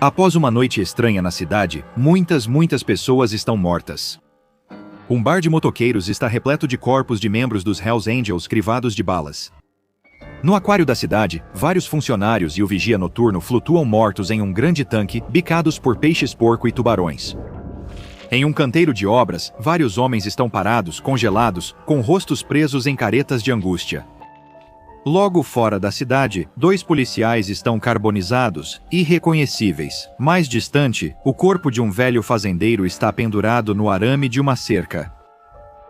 Após uma noite estranha na cidade, muitas pessoas estão mortas. Um bar de motoqueiros está repleto de corpos de membros dos Hells Angels crivados de balas. No aquário da cidade, vários funcionários e o vigia noturno flutuam mortos em um grande tanque, bicados por peixes-porco e tubarões. Em um canteiro de obras, vários homens estão parados, congelados, com rostos presos em caretas de angústia. Logo fora da cidade, 2 policiais estão carbonizados, irreconhecíveis. Mais distante, o corpo de um velho fazendeiro está pendurado no arame de uma cerca.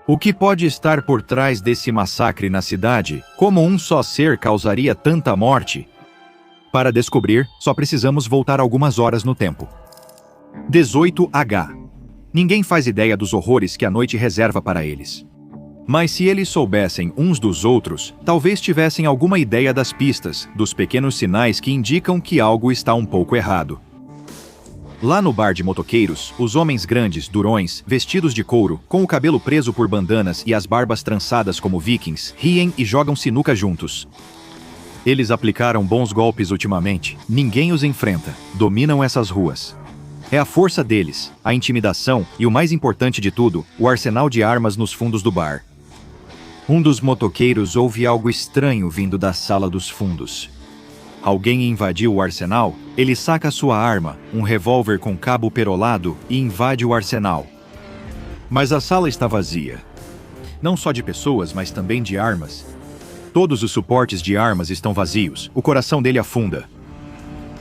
O que pode estar por trás desse massacre na cidade? Como um só ser causaria tanta morte? Para descobrir, só precisamos voltar algumas horas no tempo. 18H. Ninguém faz ideia dos horrores que a noite reserva para eles. Mas se eles soubessem uns dos outros, talvez tivessem alguma ideia das pistas, dos pequenos sinais que indicam que algo está um pouco errado. Lá no bar de motoqueiros, os homens grandes, durões, vestidos de couro, com o cabelo preso por bandanas e as barbas trançadas como vikings, riem e jogam sinuca juntos. Eles aplicaram bons golpes ultimamente, ninguém os enfrenta, dominam essas ruas. É a força deles, a intimidação e, o mais importante de tudo, o arsenal de armas nos fundos do bar. Um dos motoqueiros ouve algo estranho vindo da sala dos fundos. Alguém invadiu o arsenal? Ele saca sua arma, um revólver com cabo perolado, e invade o arsenal. Mas a sala está vazia. Não só de pessoas, mas também de armas. Todos os suportes de armas estão vazios, o coração dele afunda.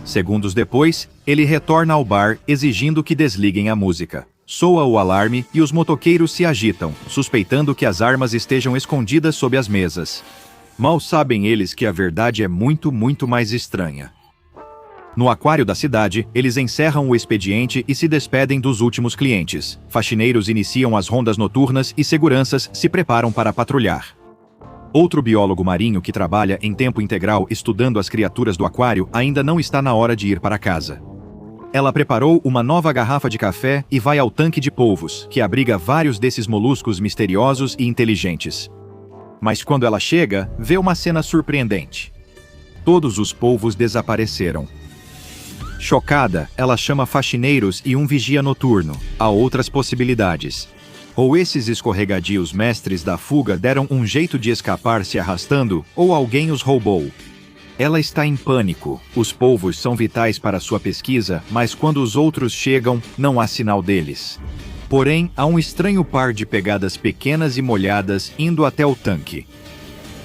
Segundos depois, ele retorna ao bar exigindo que desliguem a música. Soa o alarme e os motoqueiros se agitam, suspeitando que as armas estejam escondidas sob as mesas. Mal sabem eles que a verdade é muito mais estranha. No aquário da cidade, eles encerram o expediente e se despedem dos últimos clientes. Faxineiros iniciam as rondas noturnas e seguranças se preparam para patrulhar. Outro biólogo marinho que trabalha em tempo integral estudando as criaturas do aquário ainda não está na hora de ir para casa. Ela preparou uma nova garrafa de café e vai ao tanque de polvos, que abriga vários desses moluscos misteriosos e inteligentes. Mas quando ela chega, vê uma cena surpreendente. Todos os polvos desapareceram. Chocada, ela chama faxineiros e um vigia noturno. Há outras possibilidades. Ou esses escorregadios mestres da fuga deram um jeito de escapar se arrastando, ou alguém os roubou. Ela está em pânico. Os polvos são vitais para sua pesquisa, mas quando os outros chegam, não há sinal deles. Porém, há um estranho par de pegadas pequenas e molhadas indo até o tanque.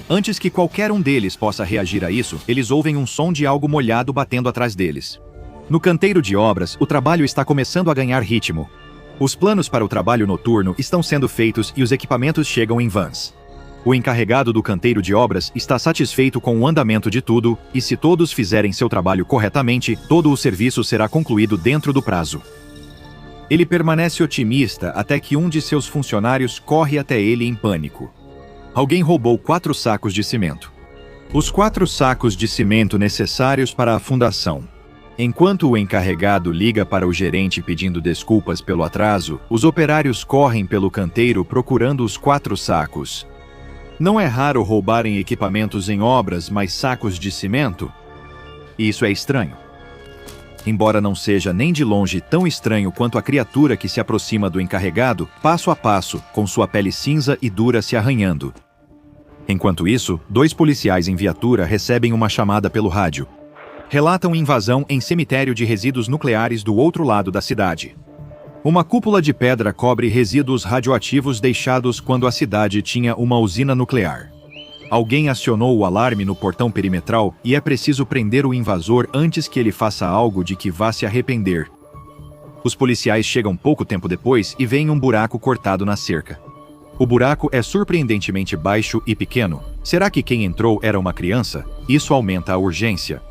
Antes que qualquer um deles possa reagir a isso, eles ouvem um som de algo molhado batendo atrás deles. No canteiro de obras, o trabalho está começando a ganhar ritmo. Os planos para o trabalho noturno estão sendo feitos e os equipamentos chegam em vans. O encarregado do canteiro de obras está satisfeito com o andamento de tudo, e se todos fizerem seu trabalho corretamente, todo o serviço será concluído dentro do prazo. Ele permanece otimista até que um de seus funcionários corre até ele em pânico. Alguém roubou 4 sacos de cimento. Os 4 sacos de cimento necessários para a fundação. Enquanto o encarregado liga para o gerente pedindo desculpas pelo atraso, os operários correm pelo canteiro procurando os 4 sacos. Não é raro roubarem equipamentos em obras, mas sacos de cimento? Isso é estranho. Embora não seja nem de longe tão estranho quanto a criatura que se aproxima do encarregado, passo a passo, com sua pele cinza e dura se arranhando. Enquanto isso, 2 policiais em viatura recebem uma chamada pelo rádio. Relatam invasão em cemitério de resíduos nucleares do outro lado da cidade. Uma cúpula de pedra cobre resíduos radioativos deixados quando a cidade tinha uma usina nuclear. Alguém acionou o alarme no portão perimetral e é preciso prender o invasor antes que ele faça algo de que vá se arrepender. Os policiais chegam pouco tempo depois e veem um buraco cortado na cerca. O buraco é surpreendentemente baixo e pequeno. Será que quem entrou era uma criança? Isso aumenta a urgência.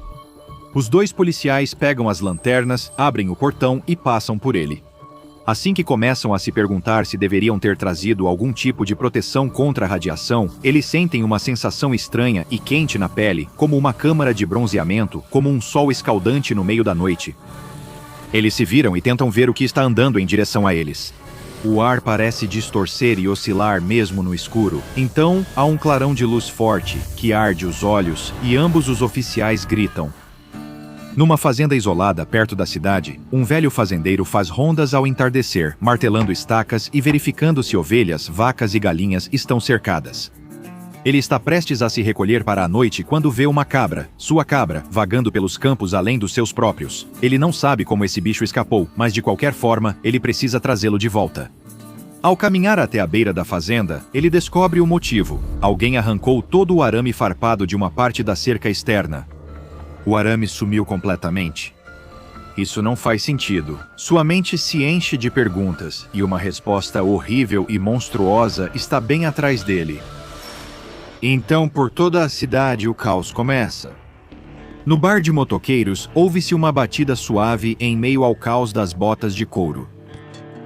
Os 2 policiais pegam as lanternas, abrem o portão e passam por ele. Assim que começam a se perguntar se deveriam ter trazido algum tipo de proteção contra a radiação, eles sentem uma sensação estranha e quente na pele, como uma câmara de bronzeamento, como um sol escaldante no meio da noite. Eles se viram e tentam ver o que está andando em direção a eles. O ar parece distorcer e oscilar mesmo no escuro. Então, há um clarão de luz forte, que arde os olhos, e ambos os oficiais gritam. Numa fazenda isolada perto da cidade, um velho fazendeiro faz rondas ao entardecer, martelando estacas e verificando se ovelhas, vacas e galinhas estão cercadas. Ele está prestes a se recolher para a noite quando vê uma cabra, sua cabra, vagando pelos campos além dos seus próprios. Ele não sabe como esse bicho escapou, mas de qualquer forma, ele precisa trazê-lo de volta. Ao caminhar até a beira da fazenda, ele descobre o motivo. Alguém arrancou todo o arame farpado de uma parte da cerca externa. O arame sumiu completamente. Isso não faz sentido. Sua mente se enche de perguntas, e uma resposta horrível e monstruosa está bem atrás dele. Então, por toda a cidade, o caos começa. No bar de motoqueiros, ouve-se uma batida suave em meio ao caos das botas de couro.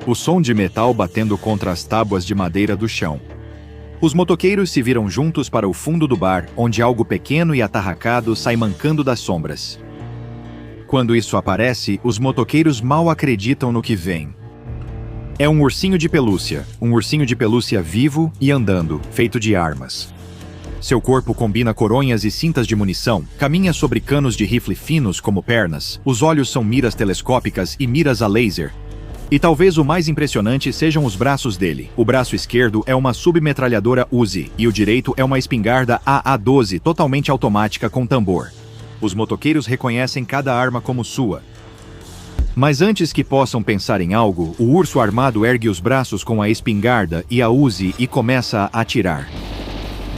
O som de metal batendo contra as tábuas de madeira do chão. Os motoqueiros se viram juntos para o fundo do bar, onde algo pequeno e atarracado sai mancando das sombras. Quando isso aparece, os motoqueiros mal acreditam no que vem. É um ursinho de pelúcia vivo e andando, feito de armas. Seu corpo combina coronhas e cintas de munição, caminha sobre canos de rifle finos como pernas, os olhos são miras telescópicas e miras a laser. E talvez o mais impressionante sejam os braços dele. O braço esquerdo é uma submetralhadora Uzi, e o direito é uma espingarda AA-12 totalmente automática com tambor. Os motoqueiros reconhecem cada arma como sua. Mas antes que possam pensar em algo, o urso armado ergue os braços com a espingarda e a Uzi e começa a atirar.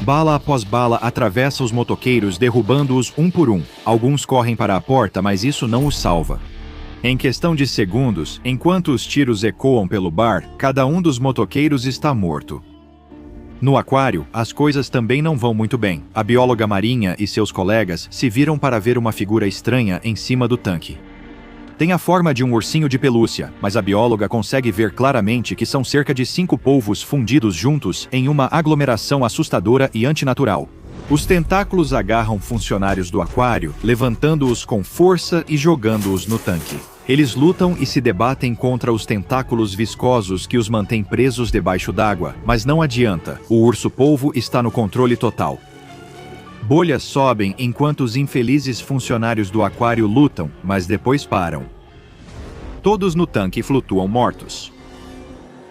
Bala após bala atravessa os motoqueiros, derrubando-os um por um. Alguns correm para a porta, mas isso não os salva. Em questão de segundos, enquanto os tiros ecoam pelo bar, cada um dos motoqueiros está morto. No aquário, as coisas também não vão muito bem. A bióloga marinha e seus colegas se viram para ver uma figura estranha em cima do tanque. Tem a forma de um ursinho de pelúcia, mas a bióloga consegue ver claramente que são cerca de 5 polvos fundidos juntos em uma aglomeração assustadora e antinatural. Os tentáculos agarram funcionários do aquário, levantando-os com força e jogando-os no tanque. Eles lutam e se debatem contra os tentáculos viscosos que os mantêm presos debaixo d'água, mas não adianta, o urso-polvo está no controle total. Bolhas sobem enquanto os infelizes funcionários do aquário lutam, mas depois param. Todos no tanque flutuam mortos.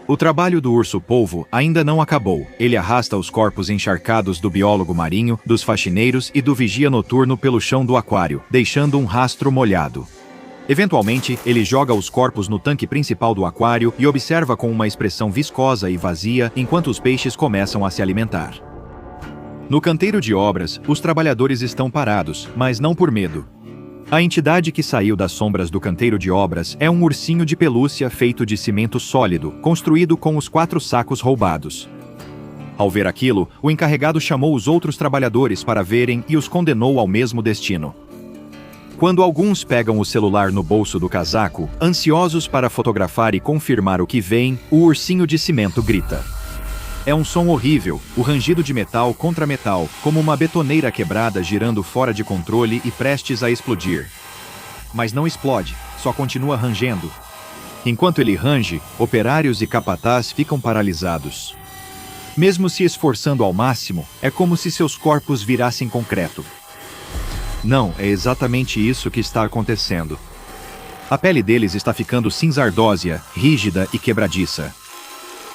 O trabalho do urso-polvo ainda não acabou. Ele arrasta os corpos encharcados do biólogo marinho, dos faxineiros e do vigia noturno pelo chão do aquário, deixando um rastro molhado. Eventualmente, ele joga os corpos no tanque principal do aquário e observa com uma expressão viscosa e vazia enquanto os peixes começam a se alimentar. No canteiro de obras, os trabalhadores estão parados, mas não por medo. A entidade que saiu das sombras do canteiro de obras é um ursinho de pelúcia feito de cimento sólido, construído com os 4 sacos roubados. Ao ver aquilo, o encarregado chamou os outros trabalhadores para verem e os condenou ao mesmo destino. Quando alguns pegam o celular no bolso do casaco, ansiosos para fotografar e confirmar o que veem, o ursinho de cimento grita. É um som horrível, o rangido de metal contra metal, como uma betoneira quebrada girando fora de controle e prestes a explodir. Mas não explode, só continua rangendo. Enquanto ele range, operários e capataz ficam paralisados. Mesmo se esforçando ao máximo, é como se seus corpos virassem concreto. Não, é exatamente isso que está acontecendo. A pele deles está ficando cinzardósia, rígida e quebradiça.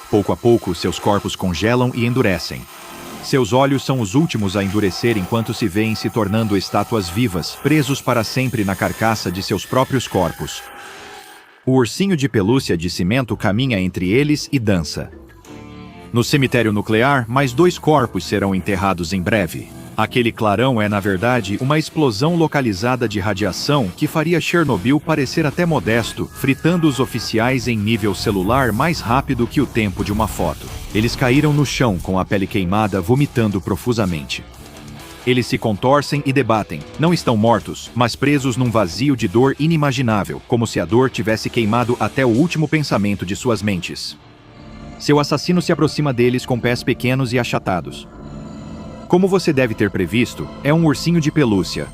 Pouco a pouco, seus corpos congelam e endurecem. Seus olhos são os últimos a endurecer enquanto se veem se tornando estátuas vivas, presos para sempre na carcaça de seus próprios corpos. O ursinho de pelúcia de cimento caminha entre eles e dança. No cemitério nuclear, mais 2 corpos serão enterrados em breve. Aquele clarão é, na verdade, uma explosão localizada de radiação que faria Chernobyl parecer até modesto, fritando os oficiais em nível celular mais rápido que o tempo de uma foto. Eles caíram no chão com a pele queimada, vomitando profusamente. Eles se contorcem e debatem. Não estão mortos, mas presos num vazio de dor inimaginável, como se a dor tivesse queimado até o último pensamento de suas mentes. Seu assassino se aproxima deles com pés pequenos e achatados. Como você deve ter previsto, é um ursinho de pelúcia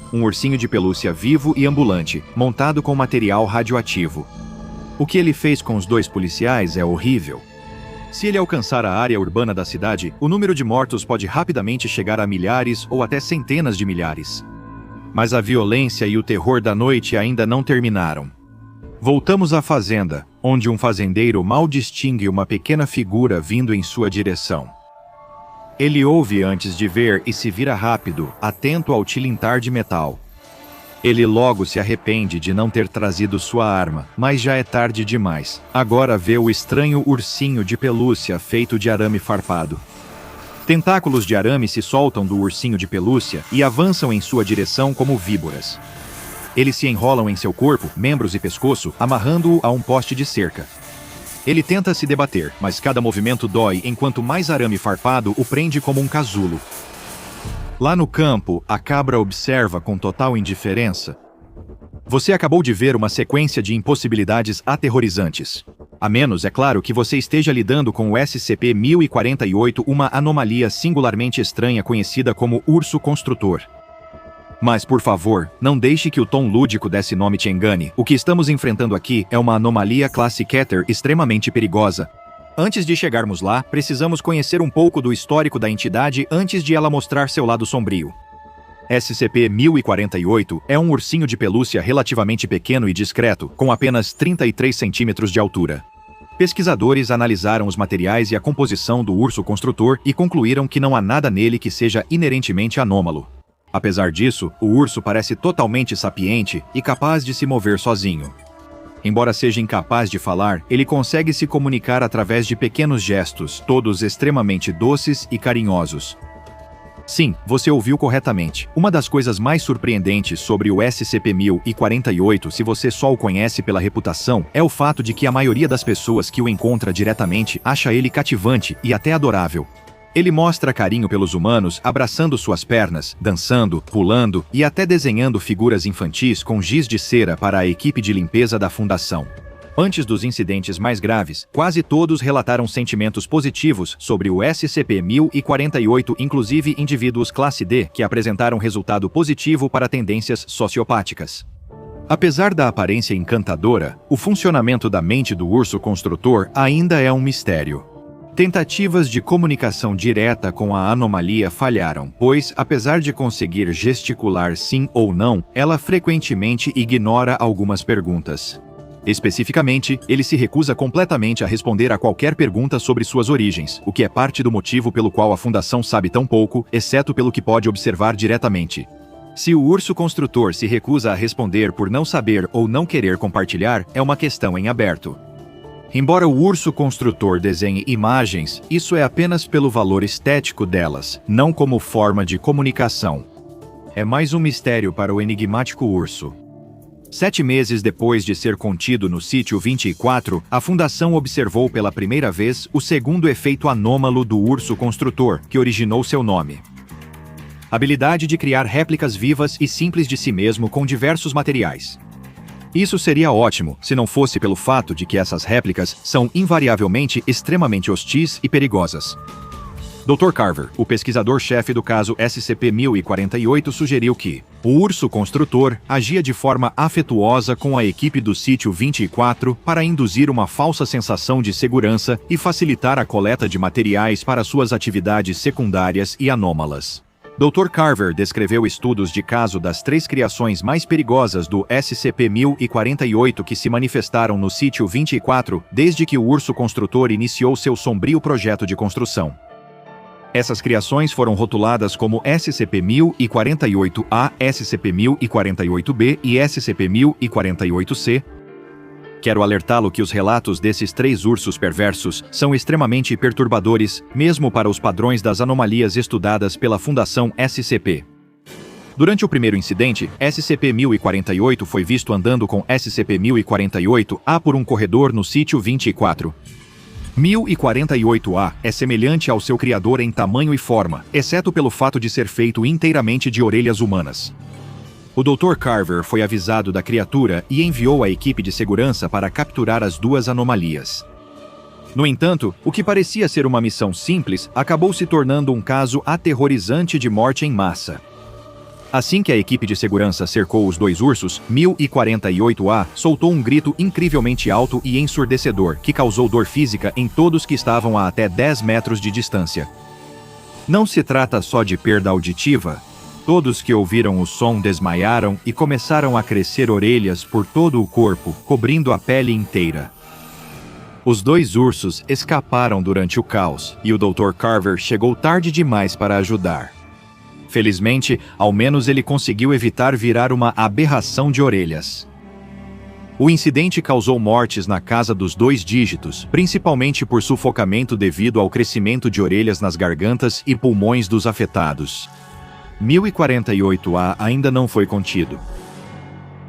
vivo e ambulante, montado com material radioativo. O que ele fez com os 2 policiais é horrível. Se ele alcançar a área urbana da cidade, o número de mortos pode rapidamente chegar a milhares ou até centenas de milhares. Mas a violência e o terror da noite ainda não terminaram. Voltamos à fazenda, onde um fazendeiro mal distingue uma pequena figura vindo em sua direção. Ele ouve antes de ver e se vira rápido, atento ao tilintar de metal. Ele logo se arrepende de não ter trazido sua arma, mas já é tarde demais. Agora vê o estranho ursinho de pelúcia feito de arame farpado. Tentáculos de arame se soltam do ursinho de pelúcia e avançam em sua direção como víboras. Eles se enrolam em seu corpo, membros e pescoço, amarrando-o a um poste de cerca. Ele tenta se debater, mas cada movimento dói enquanto mais arame farpado o prende como um casulo. Lá no campo, a cabra observa com total indiferença. Você acabou de ver uma sequência de impossibilidades aterrorizantes. A menos, é claro, que você esteja lidando com o SCP-1048, uma anomalia singularmente estranha conhecida como urso construtor. Mas, por favor, não deixe que o tom lúdico desse nome te engane. O que estamos enfrentando aqui é uma anomalia classe Keter extremamente perigosa. Antes de chegarmos lá, precisamos conhecer um pouco do histórico da entidade antes de ela mostrar seu lado sombrio. SCP-1048 é um ursinho de pelúcia relativamente pequeno e discreto, com apenas 33 centímetros de altura. Pesquisadores analisaram os materiais e a composição do urso construtor e concluíram que não há nada nele que seja inerentemente anômalo. Apesar disso, o urso parece totalmente sapiente e capaz de se mover sozinho. Embora seja incapaz de falar, ele consegue se comunicar através de pequenos gestos, todos extremamente doces e carinhosos. Sim, você ouviu corretamente. Uma das coisas mais surpreendentes sobre o SCP-1048, se você só o conhece pela reputação, é o fato de que a maioria das pessoas que o encontra diretamente acha ele cativante e até adorável. Ele mostra carinho pelos humanos, abraçando suas pernas, dançando, pulando e até desenhando figuras infantis com giz de cera para a equipe de limpeza da fundação. Antes dos incidentes mais graves, quase todos relataram sentimentos positivos sobre o SCP-1048, inclusive indivíduos classe D que apresentaram resultado positivo para tendências sociopáticas. Apesar da aparência encantadora, o funcionamento da mente do urso construtor ainda é um mistério. Tentativas de comunicação direta com a anomalia falharam, pois, apesar de conseguir gesticular sim ou não, ela frequentemente ignora algumas perguntas. Especificamente, ele se recusa completamente a responder a qualquer pergunta sobre suas origens, o que é parte do motivo pelo qual a Fundação sabe tão pouco, exceto pelo que pode observar diretamente. Se o urso construtor se recusa a responder por não saber ou não querer compartilhar, é uma questão em aberto. Embora o urso construtor desenhe imagens, isso é apenas pelo valor estético delas, não como forma de comunicação. É mais um mistério para o enigmático urso. 7 meses depois de ser contido no Sítio 24, a Fundação observou pela primeira vez o segundo efeito anômalo do urso construtor, que originou seu nome. Habilidade de criar réplicas vivas e simples de si mesmo com diversos materiais. Isso seria ótimo, se não fosse pelo fato de que essas réplicas são invariavelmente extremamente hostis e perigosas. Dr. Carver, o pesquisador-chefe do caso SCP-1048, sugeriu que o urso construtor agia de forma afetuosa com a equipe do Sítio 24 para induzir uma falsa sensação de segurança e facilitar a coleta de materiais para suas atividades secundárias e anômalas. Dr. Carver descreveu estudos de caso das 3 criações mais perigosas do SCP-1048 que se manifestaram no Sítio 24 desde que o urso construtor iniciou seu sombrio projeto de construção. Essas criações foram rotuladas como SCP-1048-A, SCP-1048-B e SCP-1048-C. Quero alertá-lo que os relatos desses 3 ursos perversos são extremamente perturbadores, mesmo para os padrões das anomalias estudadas pela Fundação SCP. Durante o primeiro incidente, SCP-1048 foi visto andando com SCP-1048-A por um corredor no Sítio 24. 1048-A é semelhante ao seu criador em tamanho e forma, exceto pelo fato de ser feito inteiramente de orelhas humanas. O Dr. Carver foi avisado da criatura e enviou a equipe de segurança para capturar as 2 anomalias. No entanto, o que parecia ser uma missão simples acabou se tornando um caso aterrorizante de morte em massa. Assim que a equipe de segurança cercou os 2 ursos, 1048-A soltou um grito incrivelmente alto e ensurdecedor que causou dor física em todos que estavam a até 10 metros de distância. Não se trata só de perda auditiva. Todos que ouviram o som desmaiaram e começaram a crescer orelhas por todo o corpo, cobrindo a pele inteira. Os dois ursos escaparam durante o caos e o Dr. Carver chegou tarde demais para ajudar. Felizmente, ao menos ele conseguiu evitar virar uma aberração de orelhas. O incidente causou mortes na casa dos 2 dígitos, principalmente por sufocamento devido ao crescimento de orelhas nas gargantas e pulmões dos afetados. 1048A ainda não foi contido.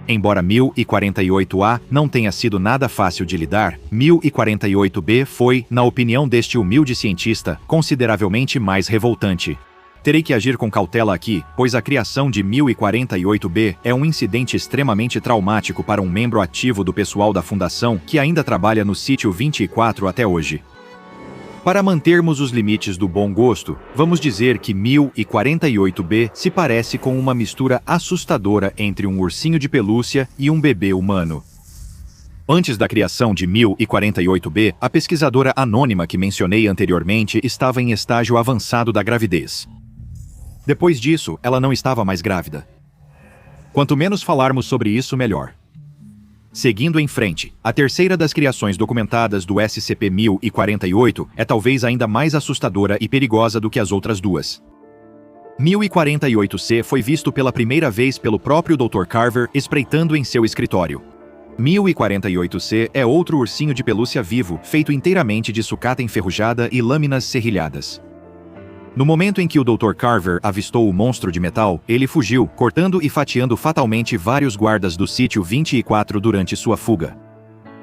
Embora 1048A não tenha sido nada fácil de lidar, 1048B foi, na opinião deste humilde cientista, consideravelmente mais revoltante. Terei que agir com cautela aqui, pois a criação de 1048B é um incidente extremamente traumático para um membro ativo do pessoal da Fundação que ainda trabalha no Sítio 24 até hoje. Para mantermos os limites do bom gosto, vamos dizer que 1048B se parece com uma mistura assustadora entre um ursinho de pelúcia e um bebê humano. Antes da criação de 1048B, a pesquisadora anônima que mencionei anteriormente estava em estágio avançado da gravidez. Depois disso, ela não estava mais grávida. Quanto menos falarmos sobre isso, melhor. Seguindo em frente, a terceira das criações documentadas do SCP-1048 é talvez ainda mais assustadora e perigosa do que as outras duas. 1048C foi visto pela primeira vez pelo próprio Dr. Carver espreitando em seu escritório. 1048C é outro ursinho de pelúcia vivo, feito inteiramente de sucata enferrujada e lâminas serrilhadas. No momento em que o Dr. Carver avistou o monstro de metal, ele fugiu, cortando e fatiando fatalmente vários guardas do Sítio 24 durante sua fuga.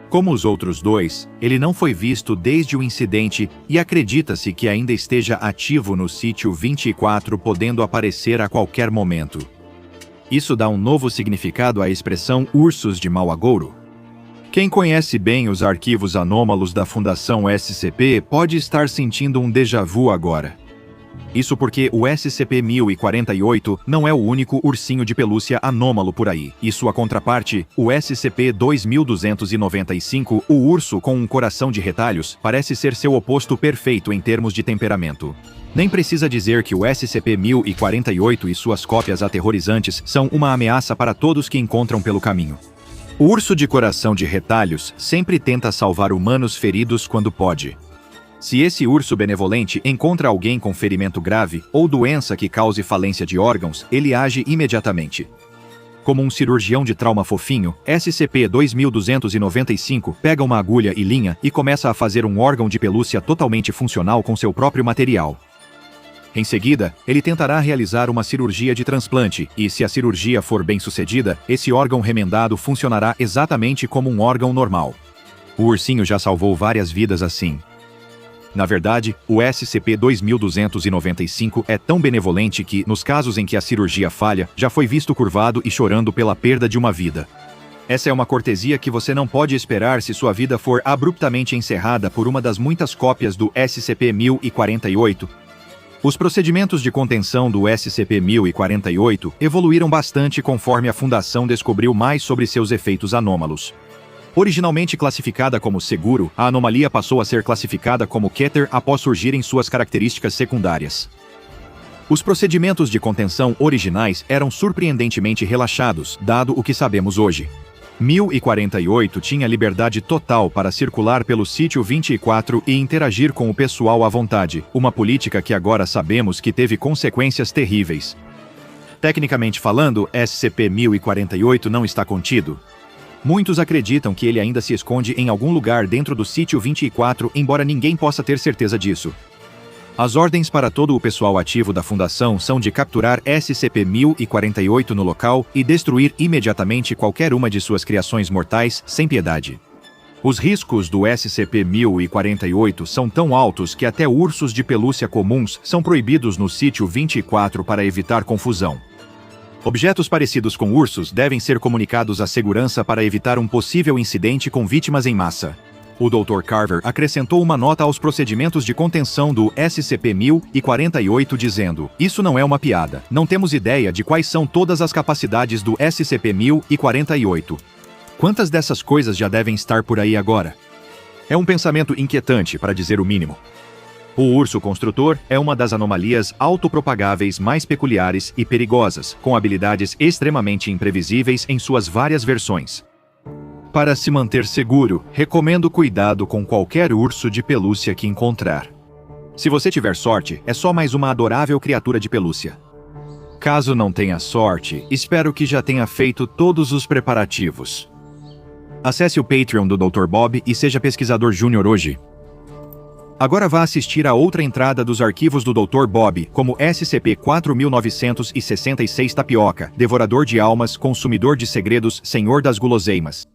Como os outros dois, ele não foi visto desde o incidente e acredita-se que ainda esteja ativo no Sítio 24, podendo aparecer a qualquer momento. Isso dá um novo significado à expressão ursos de mau agouro. Quem conhece bem os arquivos anômalos da Fundação SCP pode estar sentindo um déjà vu agora. Isso porque o SCP-1048 não é o único ursinho de pelúcia anômalo por aí, e sua contraparte, o SCP-2295, o urso com um coração de retalhos, parece ser seu oposto perfeito em termos de temperamento. Nem precisa dizer que o SCP-1048 e suas cópias aterrorizantes são uma ameaça para todos que encontram pelo caminho. O urso de coração de retalhos sempre tenta salvar humanos feridos quando pode. Se esse urso benevolente encontra alguém com ferimento grave ou doença que cause falência de órgãos, ele age imediatamente. Como um cirurgião de trauma fofinho, SCP-2295 pega uma agulha e linha e começa a fazer um órgão de pelúcia totalmente funcional com seu próprio material. Em seguida, ele tentará realizar uma cirurgia de transplante e, se a cirurgia for bem sucedida, esse órgão remendado funcionará exatamente como um órgão normal. O ursinho já salvou várias vidas assim. Na verdade, o SCP-2295 é tão benevolente que, nos casos em que a cirurgia falha, já foi visto curvado e chorando pela perda de uma vida. Essa é uma cortesia que você não pode esperar se sua vida for abruptamente encerrada por uma das muitas cópias do SCP-1048. Os procedimentos de contenção do SCP-1048 evoluíram bastante conforme a Fundação descobriu mais sobre seus efeitos anômalos. Originalmente classificada como seguro, a anomalia passou a ser classificada como Keter após surgirem suas características secundárias. Os procedimentos de contenção originais eram surpreendentemente relaxados, dado o que sabemos hoje. 1048 tinha liberdade total para circular pelo Sítio 24 e interagir com o pessoal à vontade, uma política que agora sabemos que teve consequências terríveis. Tecnicamente falando, SCP-1048 não está contido. Muitos acreditam que ele ainda se esconde em algum lugar dentro do Sítio 24, embora ninguém possa ter certeza disso. As ordens para todo o pessoal ativo da Fundação são de capturar SCP-1048 no local e destruir imediatamente qualquer uma de suas criações mortais, sem piedade. Os riscos do SCP-1048 são tão altos que até ursos de pelúcia comuns são proibidos no Sítio 24 para evitar confusão. Objetos parecidos com ursos devem ser comunicados à segurança para evitar um possível incidente com vítimas em massa. O Dr. Carver acrescentou uma nota aos procedimentos de contenção do SCP-1048 dizendo: "Isso não é uma piada. Não temos ideia de quais são todas as capacidades do SCP-1048. Quantas dessas coisas já devem estar por aí agora?" É um pensamento inquietante, para dizer o mínimo. O urso construtor é uma das anomalias autopropagáveis mais peculiares e perigosas, com habilidades extremamente imprevisíveis em suas várias versões. Para se manter seguro, recomendo cuidado com qualquer urso de pelúcia que encontrar. Se você tiver sorte, é só mais uma adorável criatura de pelúcia. Caso não tenha sorte, espero que já tenha feito todos os preparativos. Acesse o Patreon do Dr. Bob e seja pesquisador júnior hoje. Agora vá assistir a outra entrada dos arquivos do Dr. Bob, como SCP-4966 Tapioca, Devorador de Almas, Consumidor de Segredos, Senhor das Guloseimas.